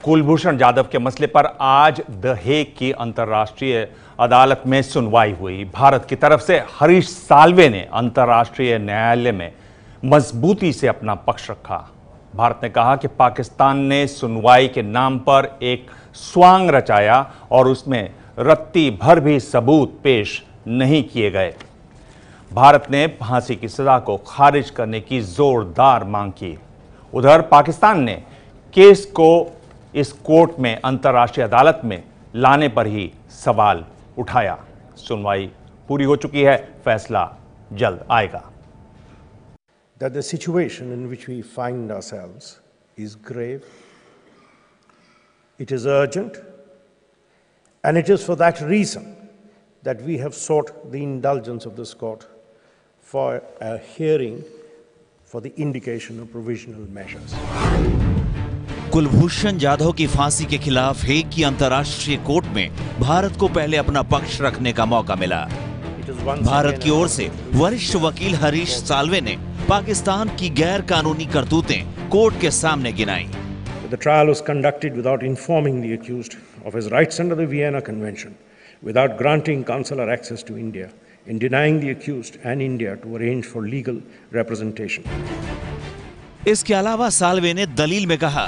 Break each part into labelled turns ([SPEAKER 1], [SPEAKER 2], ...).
[SPEAKER 1] कुलभूषण जाधव के मसले पर आज द हेग की अंतर्राष्ट्रीय अदालत में सुनवाई हुई। भारत की तरफ से हरीश साल्वे ने अंतर्राष्ट्रीय न्यायालय में मजबूती से अपना पक्ष रखा। भारत ने कहा कि पाकिस्तान ने सुनवाई के नाम पर एक स्वांग रचाया और उसमें रत्ती भर भी सबूत पेश नहीं किए गए। भारत ने फांसी की सजा को खारिज करने की जोरदार मांग की। उधर पाकिस्तान ने केस को इस कोर्ट में अंतर्राष्ट्रीय अदालत में लाने पर ही सवाल उठाया। सुनवाई पूरी हो चुकी है, फैसला जल्द आएगा।
[SPEAKER 2] That the situation in which we find ourselves is grave, it is urgent, and it is for that reason that we have sought the indulgence of this court for a hearing for the indication of provisional measures.
[SPEAKER 3] Kulbhushan Jadhav की फांसी के खिलाफ Hague की अंतर्राष्ट्रीय court में भारत को पहले अपना पक्ष रखने का मौका मिला। भारत की ओर से वरिष्ठ वकील हरीश साल्वे ने पाकिस्तान की गैर कानूनी करतूतें कोर्ट के सामने गिनाई।
[SPEAKER 2] The trial was conducted without informing the accused of his rights under the Vienna Convention, without granting consular access to India, and denying the accused and India to arrange for legal representation.
[SPEAKER 3] इसके अलावा साल्वे ने दलील में कहा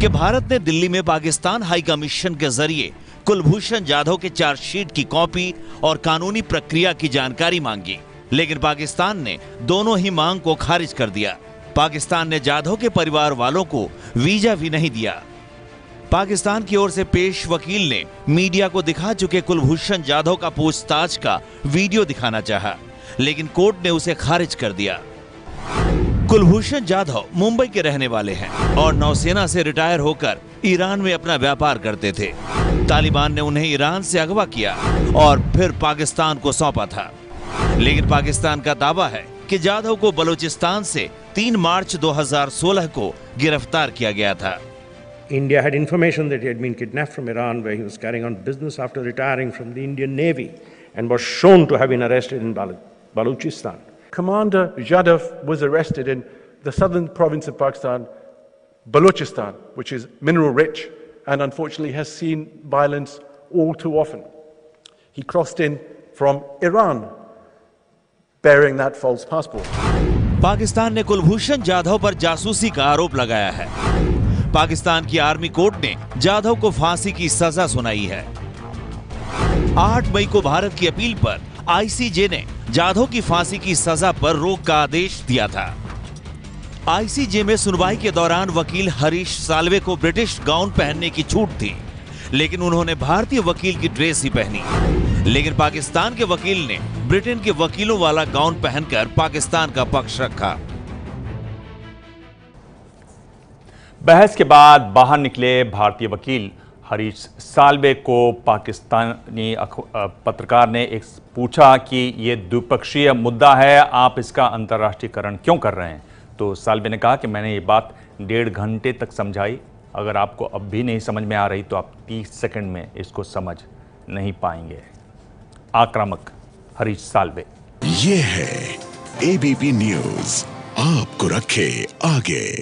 [SPEAKER 3] कि भारत ने दिल्ली में Pakistan high commission के जरिए कुलभूषण जाधव के चार्जशीट की कॉपी और कानूनी प्रक्रिया की जानकारी मांगी, लेकिन पाकिस्तान ने दोनों ही मांग को खारिज कर दिया। पाकिस्तान ने जाधव के परिवार वालों को वीजा भी नहीं दिया। पाकिस्तान की ओर से पेश वकील ने मीडिया को दिखा चुके कुलभूषण जाधव का पूछताछ का वीडियो दिखाना चाहा, लेकिन कोर्ट ने उसे खारिज कर दिया। कुलभूषण जाधव मुंबई के रहने वाले हैं और नौसेना से रिटायर होकर ईरान में अपना व्यापार करते थे। तालिबान ने उन्हें ईरान से अगवा किया और फिर पाकिस्तान को सौंपा था, लेकिन पाकिस्तान का दावा है कि जाधव को बलूचिस्तान से 3 मार्च 2016 को गिरफ्तार किया गया था।
[SPEAKER 2] India had information that he had been kidnapped from Iran, where he was carrying on business after retiring from the Indian Navy, and was shown to have been arrested in Balochistan.
[SPEAKER 4] Commander Jadhav was arrested in the southern province of Pakistan, Balochistan, which is mineral rich and unfortunately has seen violence all too often. He crossed in from Iran, bearing that false passport.
[SPEAKER 3] Pakistan ने कुलभूषण जाधव पर जासूसी का आरोप लगाया है। पाकिस्तान की army court ने जाधव को फांसी की सजा सुनाई है। 8 मई को भारत की अपील पर आईसीजे ने जाधव की फांसी की सजा पर रोक का आदेश दिया था। आईसीजे में सुनवाई के दौरान वकील हरीश साल्वे को ब्रिटिश गाउन पहनने की छूट थी, लेकिन उन्होंने भारतीय वकील की ड्रेस ही पहनी। लेकिन पाकिस्तान के वकील ने ब्रिटेन के वकीलों वाला गाउन पहनकर पाकिस्तान का पक्ष रखा।
[SPEAKER 1] बहस के बाद बाहर निकले भारतीय वकील हरीश साल्वे को पाकिस्तानी पत्रकार ने एक पूछा कि ये द्विपक्षीय मुद्दा है, आप इसका अंतर्राष्ट्रीयकरण क्यों कर रहे हैं? तो साल्वे ने कहा कि मैंने ये बात 1.5 घंटे तक समझाई। अगर आपको अब भी नहीं समझ में आ रही तो आप 30 सेकंड में इसको समझ नहीं पाएंगे। आक्रामक हरीश साल्वे।
[SPEAKER 5] ये है एबीपी न्यूज़, आपको रखे आगे।